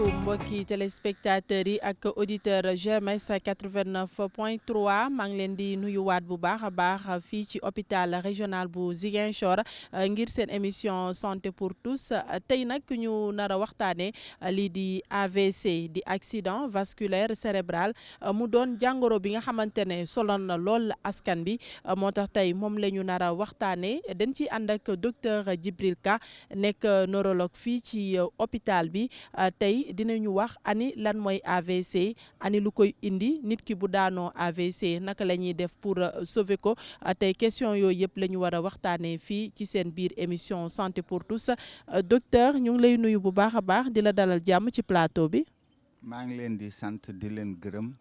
asalaamaaleykum mbokki téléspectateurs yi ak auditeur GMS 89.3 maa ngi leen di nuyuwaat bu baax a baax fii ci hôpital régional bu Ziguinchor ngir seen émission santé pour tous tey nag ñu nar a waxtaanee lii di AVC di accident vasculaire cérébral mu doon jàngoro bi nga xamante ne soloon na lool askan bi moo tax tey moom la ñu nar a waxtaanee dañ ciy ànd ak docteur Djibril Ka nekk neurologue fii ci hôpital bi tey dinañu wax ani lan mooy AVC ani lu koy indi nit ki bu daanoo AVC naka la ñuy def pour sauver ko tey question yooyu yëpp la ñu war a waxtaanee fii ci seen biir émission santé pour tous docteur ñu ngi lay nuyu bu baax a baax di la dalal jàmm ci plateau bi. maa ngi leen di sant di leen gërëm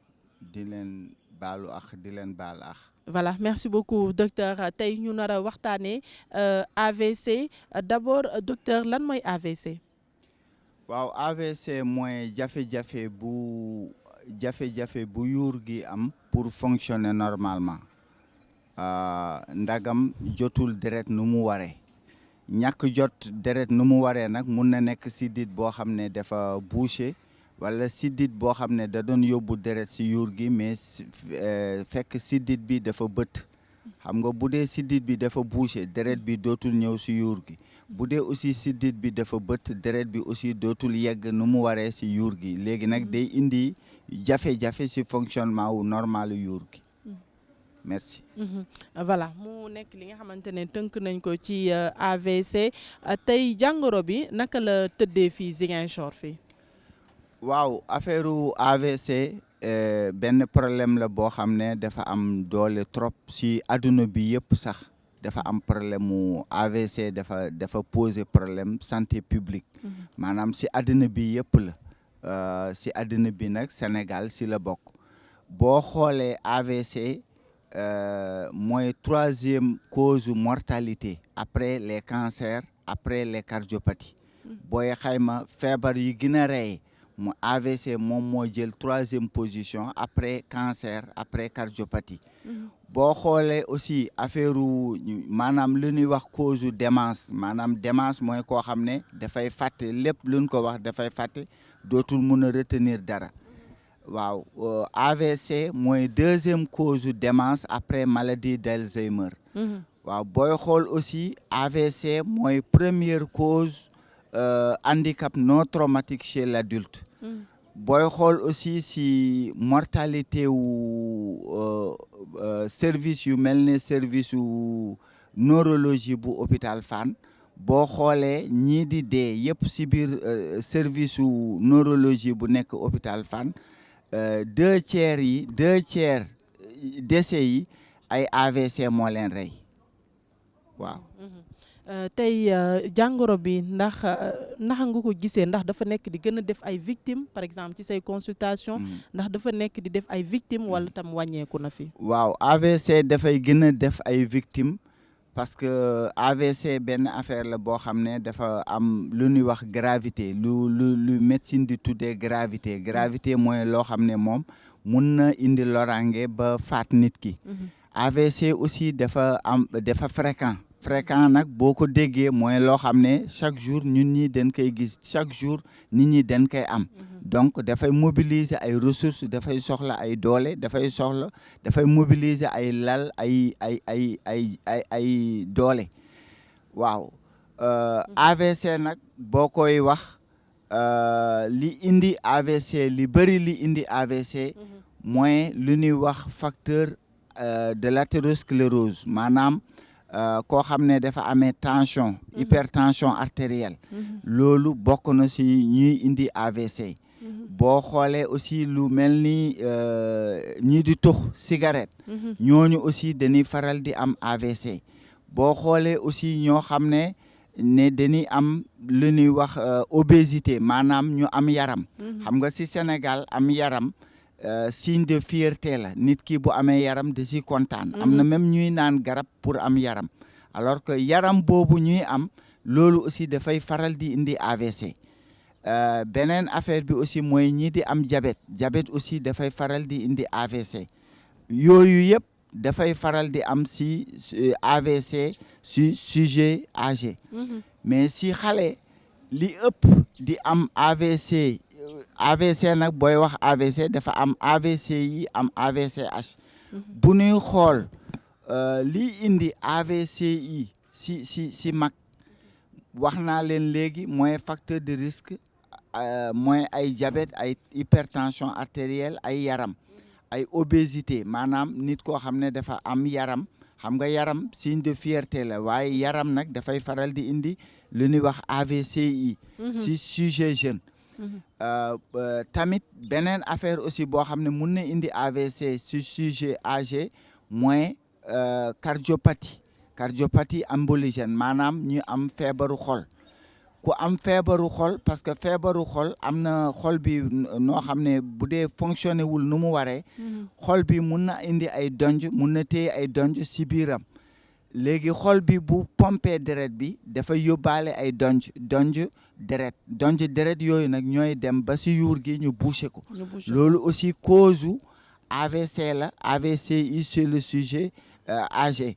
di leen baalu ak di leen baal ak. Voilà, merci beaucoup docteur tey ñu nar a waxtaanee AVC d'abord docteur lan mooy AVC. waaw AVC mooy jafe-jafe bu yuur gi am pour fonctionner normalement ndagam jotul deret nu mu waree ñàkk jot deret nu mu waree nag mun na nekk sidit boo xam ne dafa bouché wala sidit boo xam ne da doon yóbbu deret si yuur gi mais fekk sidit bi dafa bët xam nga bu dee sidit bi dafa bouché deret bi dootul ñëw si yuur gi bu dee aussi sidit bi dafa bët deret bi aussi dootul yegg nu mu waree si yuur gi léegi nag day indi jafe-jafe si fonctionnement wu normal yuur gi merci. Voilà mu nekk li nga xamante ne tënk nañ ko ci AVC tey jàngoro bi naka la tëddee fii Ziguinchor fii. waaw affaire AVC benn problème la boo xam ne dafa am doole trop si adduna bi yëpp sax dafa am problème mu AVC dafa poser problème santé publique maanaam si adduna bi yëpp la si adduna bi nag Sénégal si la bokk boo xoolee AVC mooy troisième cause mortalité après les cancers après les cardiopathies booy xayma feebar yi gën a rey mu AVC moom moo jël troisième position après cancer après cardiopathie boo xoolee aussi affaire maanaam lu ñuy wax cause démence maanaam démence mooy koo xam ne dafay fàtte lépp luñ ko wax dafay fàtte dootul mun a retenir dara waaw AVC mooy deuxième cause démence après maladie d'Alzheimer waaw booy xool aussi AVC mooy première cause handicap non traumatique chez l'adulte booy xool aussi si mortalité wu service yu mel ne service wu neurologie bu hôpital Fann boo xoolee ñii di dee yëpp si biir service wu neurologie bu nekk hôpital Fann deux tiers décès yi ay AVC moo leen rey waaw. tey jàngoro bi ndax naka nga ko gisee ndax dafa nekk di gën a def ay victimes par exemple ci say consultation ndax dafa nekk di def ay victimes wala tam wàññeeku na fi. waaw AVC dafay gën a def ay victimes parce que AVC benn affaire la boo xam ne dafa am lu ñuy wax gravité lu médecine di tuddee gravité mooy loo xam ne moom mun na indi loraange ba faat nit ki. AVC aussi dafa fréquent nag boo ko déggee mooy loo xam ne chaque jour ñun ñi dañ koy gis chaque jour nit ñi dañ koy am donc dafay mobiliser ay ressources dafay soxla ay doole dafay mobiliser ay lal ay doole waaw AVC nag boo koy wax li indi AVC li bëri li indi AVC mooy lu ñuy wax facteur de l'athérosclérose maanaam koo xam ne dafa amee tension hypertension artérielle loolu bokk na si ñuy indi AVC boo xoolee aussi lu mel ni ñi di tux cigarette ñooñu aussi dañuy faral di am AVC boo xoolee aussi ñoo xam ne dañuy am lu ñuy wax obésité maanaam ñu am yaram xam nga si Sénégal am yaram signe de fierté la nit ki bu amee yaram da si kontaan am na même ñuy naan garab pour am yaram alors que yaram boobu ñuy am loolu aussi dafay faral di indi AVC beneen affaire bi aussi mooy ñi di am diabète aussi dafay faral di indi AVC yooyu yëpp dafay faral di am si AVC si sujet âgé mais si xale li ëpp di am AVC AVC nag booy wax AVC dafa am AVCI am AVCH. bu ñuy xool lii indi AVCI si mag wax naa leen léegi mooy facteur de risque mooy ay diabète ay hypertension artérielle ay yaram ay obésité maanaam nit koo xam ne dafa am yaram xam nga yaram signe de fierté la waaye yaram nag dafay faral di indi lu ñuy wax AVCI si sujet jeune tamit beneen affaire aussi boo xam ne mun na indi AVC si sujet âgé mooy cardiopathie emboligène maanaam ñu am feebaru xol ku am feebaru xol parce que feebaru xol am na xol bi noo xam ne bu dee fonctionné wul nu mu waree xol bi mun na indi ay donj mun na téye ay donj si biiram léegi xol bi bu pompé deret bi dafa yóbbaale ay donj deret yooyu nag ñooy dem ba si yuur gi ñu bouché ko loolu aussi cause u AVC la AVCI sur le sujet âgé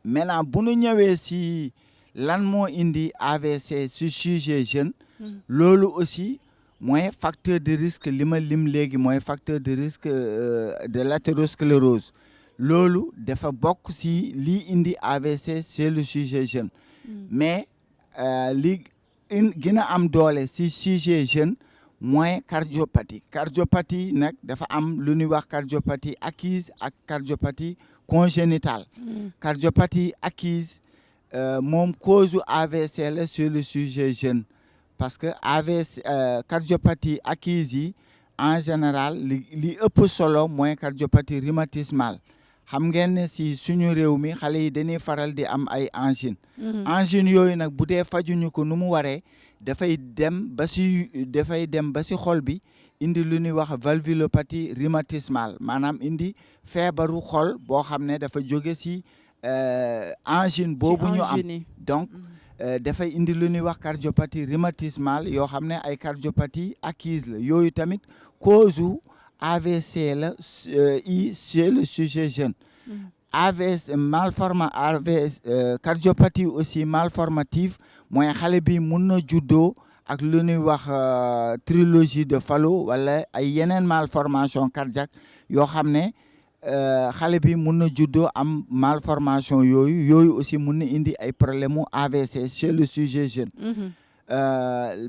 maintenant bu ñu ñëwee si lan moo indi AVC sur sujet jeune loolu aussi mooy facteur de risque li ma lim léegi mooy facteur de risque de l'athérosclérose loolu dafa bokk si lii indi AVC c'est le sujet jeune mais li gën a am doole si sujet jeune mooy cardiopathie nag dafa am lu ñuy wax cardiopathie acquise ak cardiopathie congénitale cardiopathie acquise moom cause AVC la sur le sujet jeune parce que AVC cardiopathie acquise yi en général li ëpp solo mooy cardiopathie rhumatismale xam ngeen ne si suñu réew mi xale yi dañuy faral di am ay angine yooyu nag bu dee fajuñu ko nu mu waree dafay dem ba si xol bi indi lu ñuy wax valvulopathie rhumatismale maanaam indi feebaru xol boo xam ne dafa jóge si angine boobu ñu am donc dafay indi lu ñuy wax cardiopathie rhumatismale yoo xam ne ay cardiopathie acquise la yooyu tamit cause u AVC la chez le sujet jeune AVC cardiopathie aussi malformative mooy xale bi mun na juddoo ak lu ñuy wax trilogie de Fallot wala ay yeneen malformation cardiaque yoo xam ne xale bi mun na juddoo am malformation yooyu aussi mun na indi ay problème mu AVC chez le sujet jeune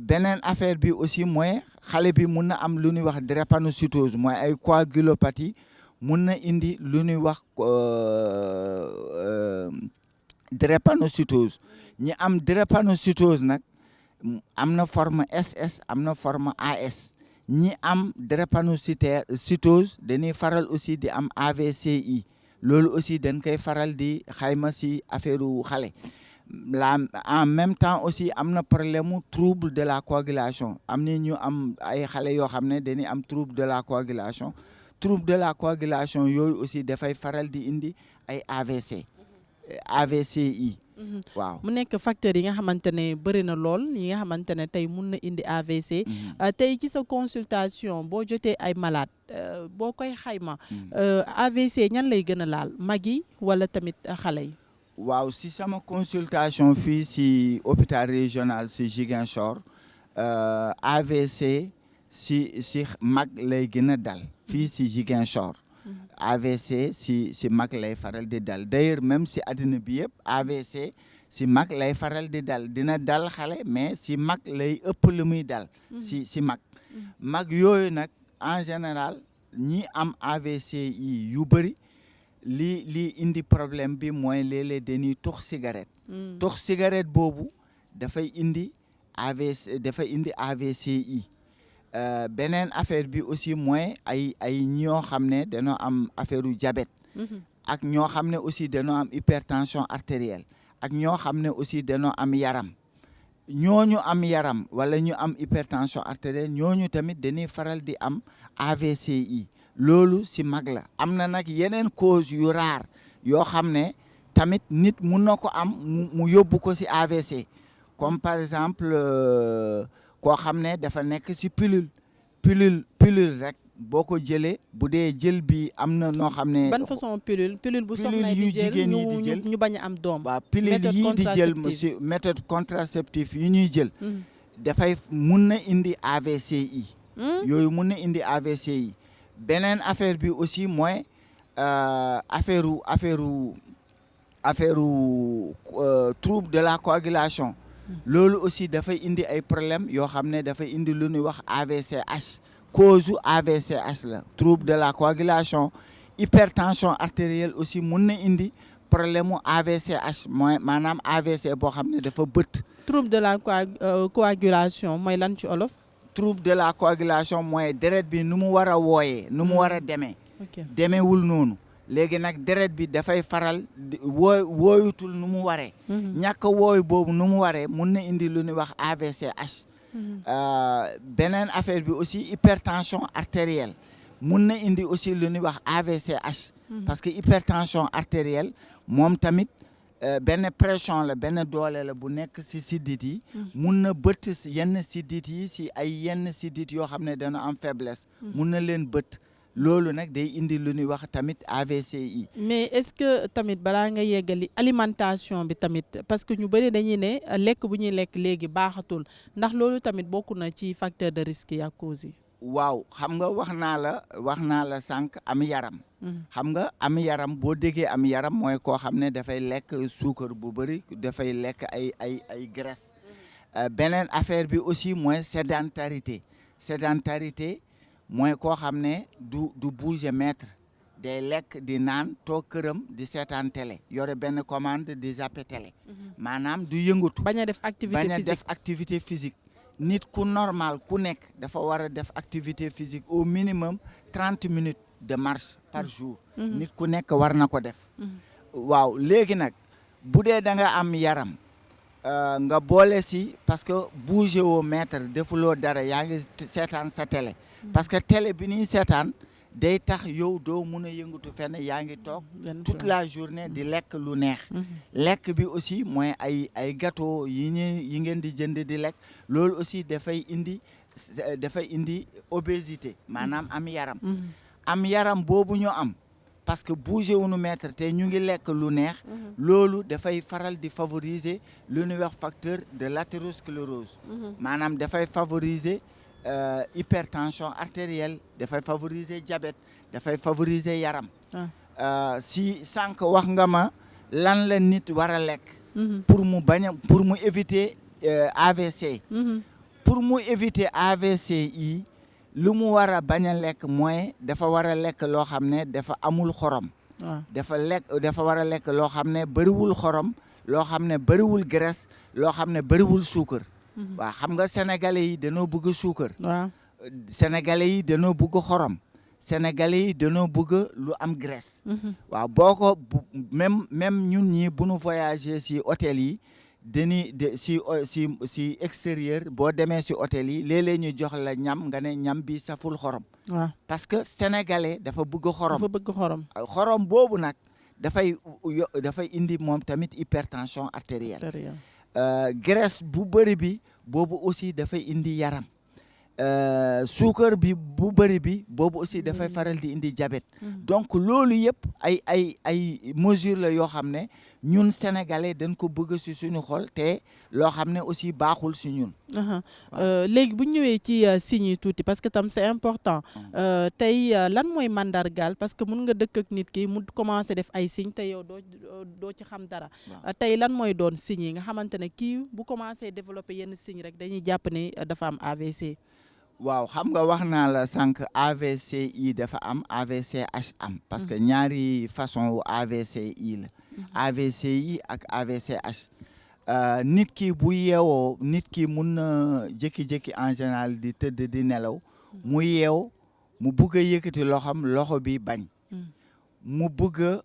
beneen affaire bi aussi mooy xale bi mun na am lu ñuy wax drépanocytose mooy ay coagulopathie mun na indi lu ñuy wax drépanocytose ñi am drépanocytose nag am na forme SS am na forme AS ñi am drépanocytose dañuy faral aussi di am AVCI loolu aussi dañ koy faral di xayma si affaire u xale en même temps aussi am na problème mu trouble de la coagulation am na ñu am ay xale yoo xam ne dañuy am trouble de la coagulation yooyu aussi dafay faral di indi ay AVCI waaw mu nekk facteurs yi nga xamante ne bëri na lool yi nga xamante ne tey mun na indi AVC tey ci sa consultation boo jotee ay malade boo koy xayma AVC ñan lay gën a laal mag yi wala tamit xale yi waaw si sama consultation fii si hôpital régional si Ziguinchor AVC si mag lay gën a dal fii si Ziguinchor AVC si mag lay faral di dal d'ailleurs même si àddina bi yëpp AVC si mag lay faral di dal dina dal xale mais si mag lay ëpp lu muy dal si mag yooyu nag en général ñi am AVC yi yu bëri li indi problème bi mooy léeg-léeg dañuy tux cigarette boobu dafay indi AVCI beneen affaire bi aussi mooy ay ñoo xam ne dañoo am affaire u diabète ak ñoo xam ne aussi dañoo am hypertension artérielle ak ñoo xam ne aussi dañoo am yaram ñooñu am yaram wala ñu am hypertension artérielle ñooñu tamit dañuy faral di am AVCI loolu si mag la am na nag yeneen cause yu rare yoo xam ne tamit nit mun na ko am mu yóbbu ko si AVC comme par exemple koo xam ne dafa nekk si pilule rek boo ko jëlee bu dee jël bi am na noo xam ne. ban façon pilule bu soxna yu jigéen ñi di jël ñu bañ a am doom. waaw pilule yii di jël si méthode contraceptive yi ñuy jël. dafay mun na indi AVC yi yooyu mun na indi AVC yi beneen affaire bi aussi mooy affaire trouble de la coagulation loolu aussi dafay indi ay problème yoo xam ne dafay indi lu ñuy wax AVCH cause AVCH la trouble de la coagulation hypertension artérielle aussi mun na indi problème mu AVCH mooy maanaam AVC boo xam ne dafa bët. trouble de la coagulation mooy lan ci olof. trouble de la coagulation mooy deret bi nu mu war a wooyee nu mu war a demee. demeewul noonu. léegi nag deret bi dafay faral wooyutul nu mu waree. ñàkk wooyu boobu nu mu waree mun na indi lu ñuy wax AVCH. beneen affaire bi aussi hypertension artérielle mun na indi aussi lu ñuy wax AVCH. parce que hypertension artérielle moom tamit benn pression la benn doole la bu nekk ci siddit yi. mun na bëtt yenn siddit yi ci ay yenn siddit yoo xam ne dana am faiblesse. mun na leen bëtt. loolu nag day indi lu ñuy wax tamit AVCI. mais est-ce que tamit balaa nga yeggali alimentation bi tamit parce que ñu bëri dañuy ne lekk bu ñuy lekk léegi baaxatul ndax loolu tamit bokk na ci facteur de risque yi ak cause yi. waaw xam nga wax naa la sànq am yaram. xam nga am yaram boo déggee am yaram mooy koo xam ne dafay lekk suukar bu bëri dafay lekk ay graisse. beneen affaire bi aussi mooy sédentarité mooy koo xam ne du bouger mètre day lekk di naan toog këram di seetaan télé yore benn commande di zappé télé. maanaam du yëngatu. bañ a def activité physique. nit ku normal ku nekk dafa war a def activité physique au minimum 30 minutes de marche par jour. nit ku nekk war na ko def. waaw léegi nag bu dee da nga am yaram nga boole si parce que bouger woo mètre defuloo dara yaa ngi seetaan sa télé. parce que télé bi ñuy seetaan day tax yow doo mun a yëngatu fenn yaa ngi toog toute la journée di lekk lu neex. lekk bi aussi mooy ay gâteau yi ngeen di jënd di lekk loolu aussi dafay indi obésité maanaam am yaram. am yaram boobu ñu am parce que bouger wuñu mètre te ñu ngi lekk lu neex. loolu dafay faral di favoriser lu ñuy wax facteur de l'athérosclérose. maanaam dafay favoriser hypertension artérielle dafay favoriser diabète dafay favoriser yaram. si sànq wax nga ma lan la nit war a lekk. pour mu éviter AVC. pour mu éviter AVC yi lu mu war a bañ a lekk mooy dafa war a lekk loo xam ne dafa amul xorom. dafa war a lekk loo xam ne bëriwul xorom loo xam ne bëriwul graisse loo xam ne bëriwul suukar. waaw xam nga sénégalais yi dañoo bëgg suukar. waaw sénégalais yi dañoo bëgg xorom. sénégalais yi dañoo bëgg lu am graisse. waaw boo ko même ñun ñi bu ñu voyager si hôtel yi si extérieur boo demee si hôtel yi léeg-léeg ñu jox la ñam nga ne ñam bi saful xorom. waaw parce que sénégalais dafa bëgg xorom. xorom boobu nag dafay indi moom tamit hypertension artérielle. graisse bu bëri bi boobu aussi dafay indi yaram. suukar bi bu bëri bi boobu aussi dafay faral di indi diabète. donc loolu yëpp ay mesures la yoo xam ne ñun sénégalais dañ ko bëgg ci suñu xol te loo xam ne aussi baaxul ci ñun. léegi bu ñu ñëwee ci signes yi tuuti parce que tam c'est important tey lan mooy mandargaal parce que mun nga dëkk ak nit ki mu commencé def ay signes te yow doo ci xam dara. tey lan mooy doon signes yi nga xamante ne kii bu commencé développer yenn signes rek dañuy jàpp ne dafa am AVC. waaw xam nga wax naa la sànq AVCI dafa am AVCH am parce que ñaari façon wu AVCI la. AVCI ak AVCH. nit ki bu yeewoo nit ki mun na jékki-jékki en général di tëdd di nelaw. mu yeew mu bugg a yëkkati loxo bi bañ. mu bugg a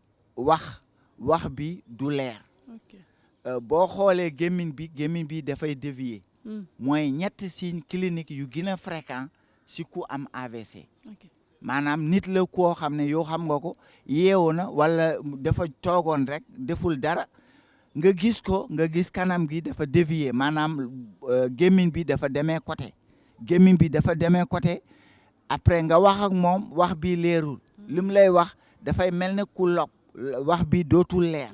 wax bi du leer. boo xoolee gémmiñ bi dafay dévier. mooy ñetti signes cliniques yu gën a fréquent si ku am AVC. maanaam nit la koo xam ne yow xam nga ko yeewu na wala dafa toogoon rek deful dara nga gis kanam gi dafa dévier maanaam gémmiñ bi dafa demee côté après nga wax ak moom wax bi leerul lim lay wax dafay mel ne ku log wax bi dootul leer.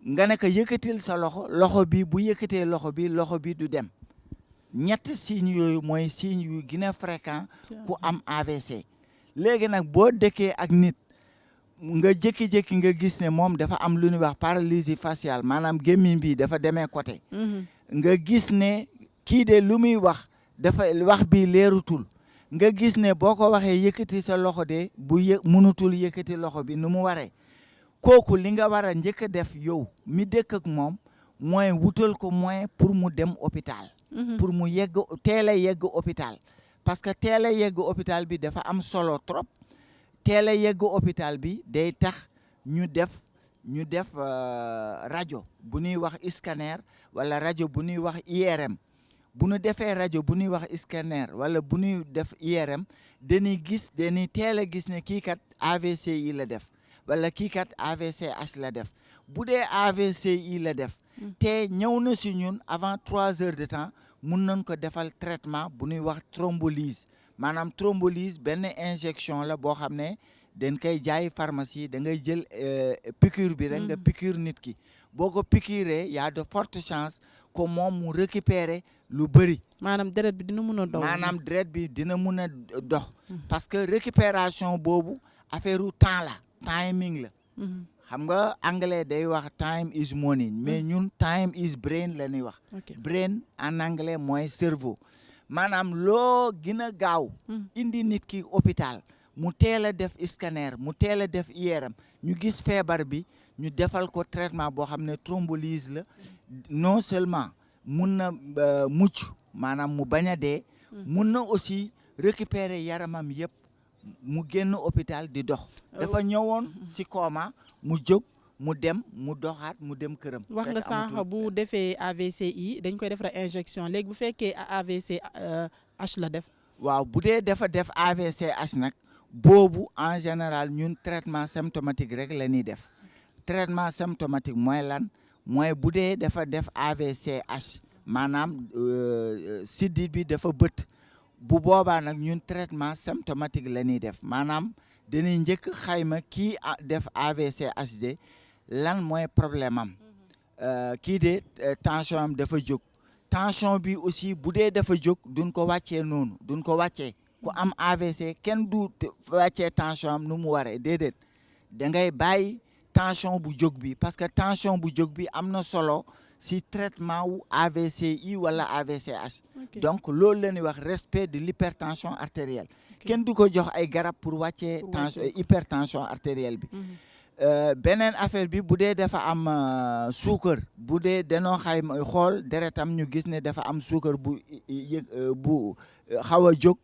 nga ne ko yëkkatil sa loxo bi bu yëkkatee loxo bi du dem ñetti signes yooyu mooy signes yu gën a fréquent ku am AVC. léegi nag boo dëkkee ak nit nga jékki-jékki nga gis ne moom dafa am lu ñuy wax paralysie faciale maanaam gémmiñ bi dafa demee côté. nga gis ne kii de lu muy wax wax bi leerutul. nga gis ne boo ko waxee yëkkati sa loxo de bu mënutul yëkkati loxo bi nu mu waree. kooku li nga war a njëkk a def yow mi dëkk ak moom mooy wutal ko moyen pour mu dem hôpital. pour mu teel a yegg hôpital. parce que teel a yegg hôpital bi dafa am solo trop. teel a yegg hôpital bi day tax ñu def rajo bu ñuy wax scanner wala rajo bu ñuy wax IRM. bu ñu defee rajo bu ñuy wax scanner wala bu ñuy def IRM dañuy teel a gis ne kii kat AVC yi la def wala kii kat AVCH la def bu dee AVC yi la def. te ñëw na si ñun avant 3 heures de temps mun nañ ko defal traitement bu ñuy wax thrombolyse maanaam thrombolyse benn injection la boo xam ne dañ koy jaay pharmacie da ngay jël piqûre bi rek nga piqûre nit ki boo ko piqûree y a de fortes chances que moom mu récupérer lu bëri. maanaam deret bi dina mun a dox. maanaam deret bi dina mun a dox. parce que récupération boobu affaire u temps la timing la. xam nga anglais day wax time is money mais ñun time is brain la ñuy wax. brain en anglais mooy cerveau. maanaam loo gën a gaaw. indi nit ki hôpital mu teel a def scanner mu teel a def IRM ñu gis feebar bi ñu defal ko traitement boo xam ne thrombolyse la non seulement mun na mucc maanaam mu bañ a dee. mun na aussi récupérer yaramam yëpp mu génn hôpital di dox. dafa ñëwoon si coma mu jóg mu dem mu doxaat mu dem këram. wax nga sànq bu defee AVC yi dañ koy defar injection léegi bu fekkee AVC H la def. waaw bu dee dafa def AVC H nag boobu en général ñun traitement symptomatique rek la ñuy def traitement symptomatique mooy lan mooy bu dee dafa def AVC H maanaam sidit bi dafa bët bu boobaa nag ñun traitement symptomatique la ñuy def maanaam dañuy njëkk xayma kii def AVC HD lan mooy problème am kii de tension am dafa jóg tension bi aussi bu dee dafa jóg duñ ko wàccee noonu duñ ko wàccee ku am AVC kenn du wàccee tension am nu mu waree déedéet da ngay bàyyi tension bu jóg bi parce que tension bu jóg bi am na solo si traitement wu AVC I wala AVCH. donc loolu la ñuy wax respect de l'hypertension artérielle. kenn du ko jox ay garab pour wàccee tension hypertension artérielle bi. beneen affaire bi bu dee dafa am suukar bu dee danoo xayma xool deretam ñu gis ne dafa am suukar bu xaw a jóg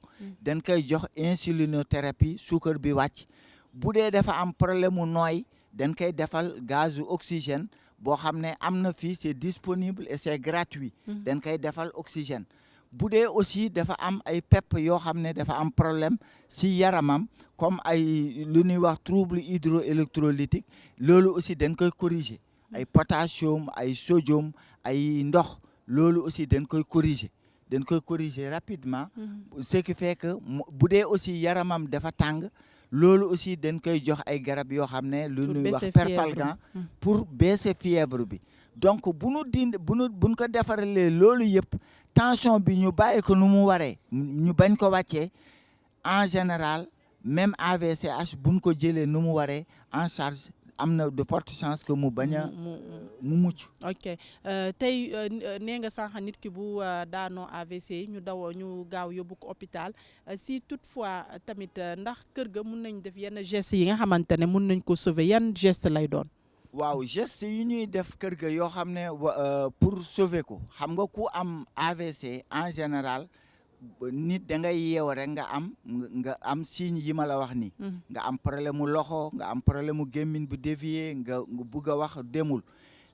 dañ koy jox insulinothérapie suukar bi wàcc bu dee dafa am problème mu nooy dañ koy defal gazu oxygène boo xam ne am na fii c'est disponible et c'est gratuit dañ koy defal oxygène bu dee aussi dafa am ay pepp yoo xam ne dafa am problème si yaramam comme ay lu ñuy wax trouble hydroélectrolytique loolu aussi dañ koy corriger ay potassium ay sodium ay ndox loolu aussi dañ koy corriger rapidement ce qui fait que bu dee aussi yaramam dafa tàng loolu aussi dañ koy jox ay garab yoo xam ne lu ñuy wax perfalgan pour baisser fièvre bi donc buñ ko defaralee loolu yëpp tension bi ñu bàyyi ko nu mu waree ñu bañ ko wàccee en général même AVCH buñ ko jëlee nu mu waree en charge am na de fortes chances que mu bañ a mu mucc. ok tey nee nga sànq nit ki bu daanoo AVC ñu gaaw yóbbu ko hôpital si toutefois tamit ndax kër ga mun nañ def yenn gestes yi nga xamante ne mun nañ ko sauver yan geste lay doon. waaw geste yi ñuy def kër ga yoo xam ne pour sauver ko xam nga ku am AVC en général nit da ngay yeew rek nga am signe yi ma la wax ni nga am problème mu loxo nga am problème mu gémmiñ bu dévié nga bugg a wax demul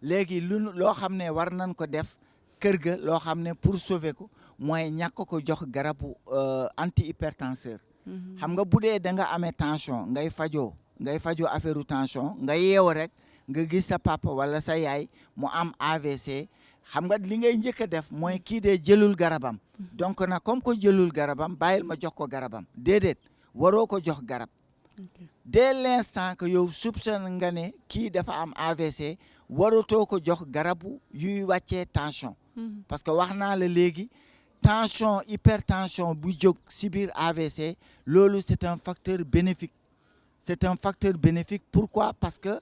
léegi loo xam ne war nañ ko def kër ga loo xam ne pour sauver ko mooy ñàkk ko jox garabu antihypertenseur xam nga bu dee da nga amee tension ngay fajoo affaire tension nga yeew rek nga gis sa papa wala sa yaay mu am AVC xam nga li ngay njëkk a def mooy kii de jëlul garabam donc nag comme ko jëlul garabam bàyyil ma jox ko garabam déedéet waroo ko jox garab dès l'instant que yow soupçonne nga ne kii dafa am AVC waratoo ko jox garabu yuy wàccee tension parce que wax naa la léegi tension hypertension bu jóg si biir AVC loolu c'est un facteur bénéfique. C'est un facteur bénéfique. Pourquoi? Parce que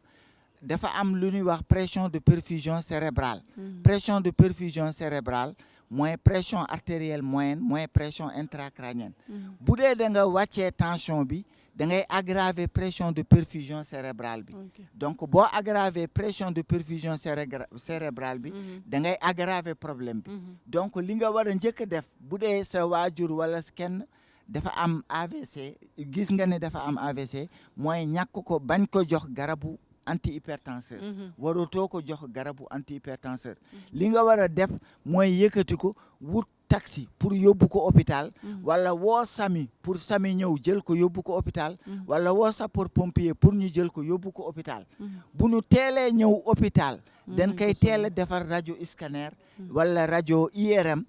dafa am lu ñuy wax pression de perfusion cérébrale. Pression de perfusion cérébrale mooy pression artérielle moyenne mooy pression intracrânienne. bu dee da nga wàccee tension bi da ngay aggraver pression de perfusion cérébrale bi. donc boo aggraver pression de perfusion cérébrale bi da ngay aggraver problème bi. donc li nga war a njëkk a def bu dee sa waajur wala kenn dafa am AVC gis nga ne dafa am AVC mooy ñàkk ko bañ ko jox garabu antihypertenseur. waratoo ko jox garabu antihypertenseur. li nga war a def mooy yëkkati ko wut taxi pour yóbbu ko hôpital. wala woo sami pour sami ñëw jël ko yóbbu ko hôpital. wala woo sapeur pompier pour ñu jël ko yóbbu ko hôpital. bu ñu teelee ñëw hôpital. dañ koy teel a defar rajo scanner. wala rajo IRM.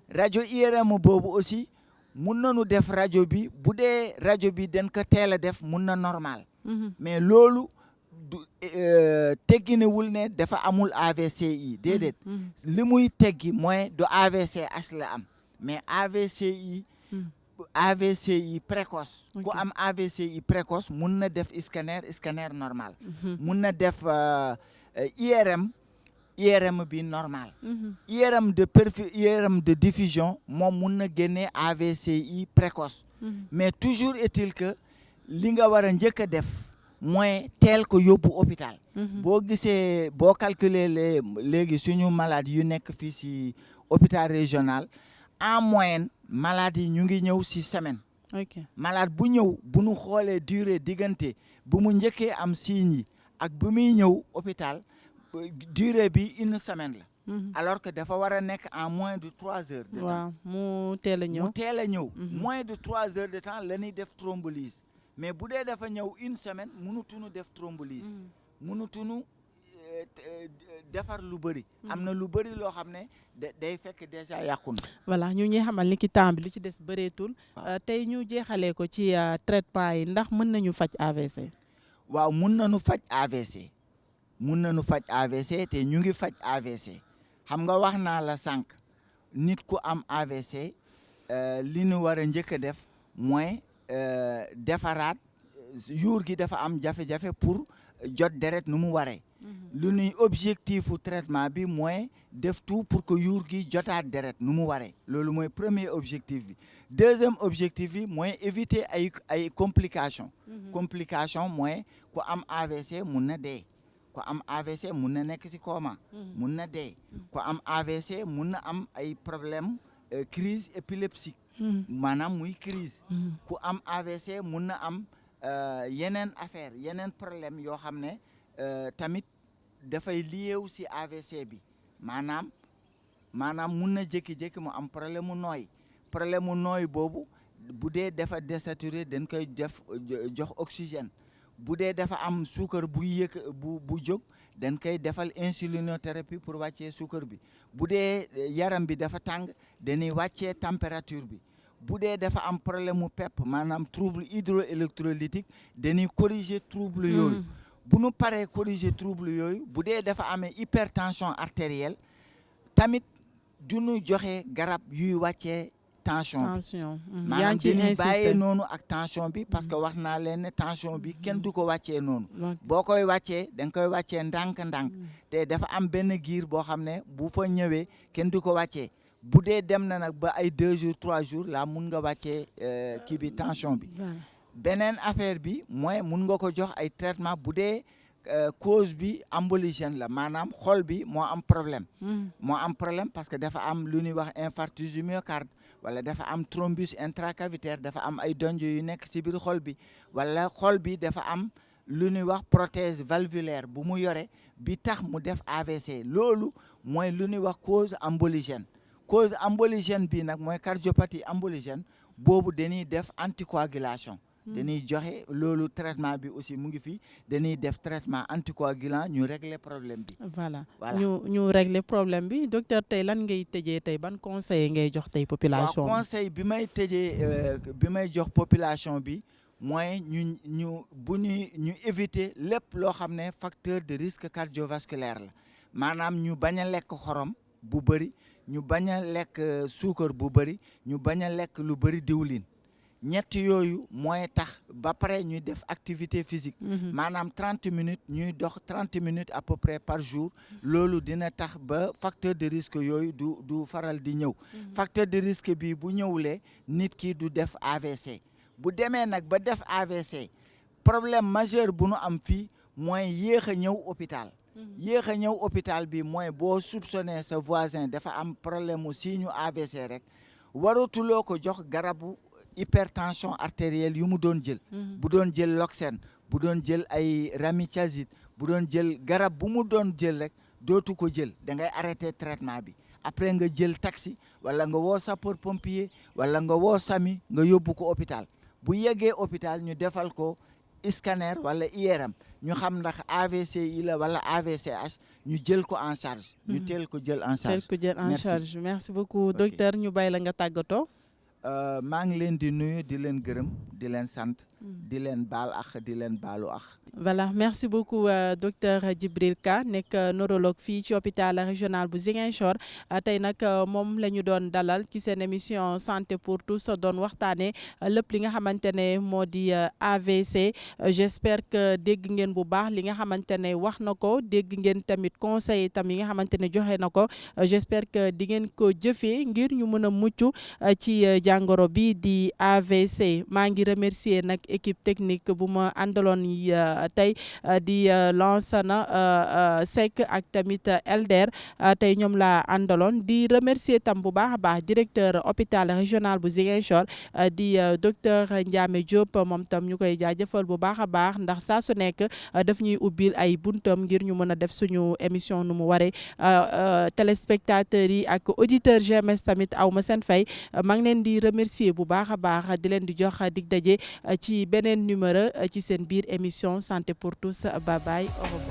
rajo IRM boobu aussi mun nañu def rajo bi bu dee rajo bi dañ ko teel a def mun na normal. mais loolu du tegginewul ne dafa amul AVC yi déedéet. li muy teggi mooy du AVCH la am mais AVC yi précoce. ku am AVC yi précoce mun na def scanner normal. mun na def IRM bi normal. IRM de diffusion moom mun na génnee AVC yi précoce. mais toujours est-il que li nga war a njëkk a def mooy teel ko yóbbu hôpital. boo gisee boo calculer léegi suñu malade yu nekk fii si hôpital régional en moyenne malade yi ñu ngi ñëw si semaine. malade bu ñëw bu ñu xoolee durée diggante bu mu njëkkee am signes yi ak bu muy ñëw hôpital durée bi une semaine la. alors que dafa war a nekk en moins de 3 heures de temps. waaw mu teel a ñëw. moins de 3 heures de temps la ñuy def thrombolyse. mais bu dee dafa ñëw une semaine mënutuñu def thrombolyse. mënutuñu defar lu bëri. am na lu bëri loo xam ne day fekk déjà yàqu na. voilà ñu ñuy xamal ni ki temps bi lu ci des bëreetul. tey ñu jeexalee ko ci traitement yi ndax mën nañu faj AVC. waaw mun nañu faj AVC. mun nañu faj AVC te ñu ngi faj AVC. xam nga wax naa la sànq nit ku am AVC li ñu war a njëkk a def mooy defaraat yuur gi dafa am jafe-jafe pour jot deret nu mu waree. lu ñuy objectifu traitement bi mooy def tout pour que yuur gi jotaat deret nu mu waree. loolu mooy premier objectif bi. deuxième objectif bi mooy éviter ay complications. complication mooy ku am AVC mun na dee. ku am AVC mun na nekk ci coma. mun na dee. ku am AVC mun na am ay problème crise épileptique. maanaam muy crise. ku am AVC mun na am yeneen affaire yeneen problème yoo xam ne tamit dafay lié wu ci AVC bi maanaam mun na jékki-jékki mu am problème mu nooy. problème mu nooy boobu bu dee dafa désaturé dañ koy jox oxygène. bu dee dafa am suukar bu jóg dañ koy defal insulinothérapie pour wàccee suukar bi. bu dee yaram bi dafa tàng dañuy wàccee température bi. bu dee dafa am problème mu PEP maanaam trouble hydroélectrolytique dañuy corriger trouble yooyu. bu nu paree corriger trouble yooyu bu dee dafa amee hypertension artérielle tamit du nu joxe garab yuy wàccee tension bi. maanaam dañuy bàyyee noonu ak tension bi parce que wax naa leen ne tension bi kenn du ko wàccee noonu. boo koy wàccee da nga koy wàccee ndànk-ndànk. te dafa am benn giir boo xam ne bu fa ñëwee kenn du ko wàccee. bu dee dem na nag ba ay 2 jours 3 jours la mun nga wàccee kii bi tension bi. beneen affaire bi mooy mun nga ko jox ay traitement bu dee cause bi emboligène la maanaam xol bi moo am problème. moo am problème parce que dafa am lu ñuy wax infarctus du myocarde wala dafa am thrombus intracavitaire dafa am ay donjo yu nekk ci biir xol bi wala xol bi dafa am lu ñuy wax prothèse valvulaire bu mu yore bi tax mu def AVC loolu mooy lu ñuy wax cause emboligène. cause emboligène bi nag mooy cardiopathie emboligène boobu dañuy def anticoagulation. dañuy joxe loolu traitement bi aussi mu ngi fi dañuy def traitement anticoagulant ñu régler problème bi. voilà ñu régler problème bi docteur tey lan ngay tëjee tey ban conseil ngay jox tey population bi. conseil bi may tëjee bi may jox population bi mooy ñu éviter lépp loo xam ne facteur de risque cardiovasculaire la maanaam ñu bañ a lekk xorom bu bëri ñu bañ a lekk suukar bu bëri ñu bañ a lekk lu bëri diwlin ñett yooyu mooy tax ba pare ñuy def activité physique maanaam 30 minutes ñuy dox 30 minutes à peu près par jour loolu dina tax ba facteur de risque yooyu du faral di ñëw facteur de risque bi bu ñëwulee nit ki du def AVC bu demee nag ba def AVC problème majeur bu nu am fii mooy yéex a ñëw hôpital yéex a ñëw hôpital bi mooy boo soupçonné sa voisin dafa am problème mu signe AVC rek waratuloo ko jox garabu hypertension artérielle yu mu doon jël bu doon jël Loxène bu doon jël ay Ranitidine bu doon jël garab bu mu doon jël rek dootu ko jël da ngay arrêter traitement bi après nga jël taxi wala nga woo sapeur pompier wala nga woo SAMU nga yóbbu ko hôpital bu yeggee hôpital ñu defal ko scanner wala IRM ñu xam ndax AVC yi la wala AVCH ñu jël ko en charge ñu teel ko jël en charge merci beaucoup docteur ñu bàyyi la nga tàggatoo. maa ngi leen di nuyu di leen gërëm di leen sant di leen baal ak di leen baalu ak. voilà merci beaucoup docteur Djibril Ka nekk neurologue fii ci hôpital régional bu Ziguinchor tey nag moom la ñu doon dalal ci seen émission santé pour tous doon waxtaanee lépp li nga xamante ne moo di AVC j'espère que dégg ngeen bu baax li nga xamante ne wax na ko dégg ngeen tamit conseil tam yi nga xamante ne joxe na ko j'espère que di ngeen ko jëfee ngir ñu mën a mucc ci jàngoro bi di AVC maa ngi remercier nag équipe technique bu ma àndaloon tey di Lansana Seck ak tamit Elder tey ñoom laa àndaloon di remercier tam bu baax a baax directeur hôpital régional bu Ziguinchor di docteur Ndiame Diop moom tam ñu koy jaajëfal bu baax a baax ndax saa su nekk daf ñuy ubbil ay buntam ngir ñu mën a def suñu émission nu mu waree téléspectateurs yi ak auditeurs GMS tamit aw ma seen fay maa ngi leen di remercier bu baax a baax di leen di jox dig daje ci beneen numéro ci seen biir émission santé pour tous bye bye au revoir.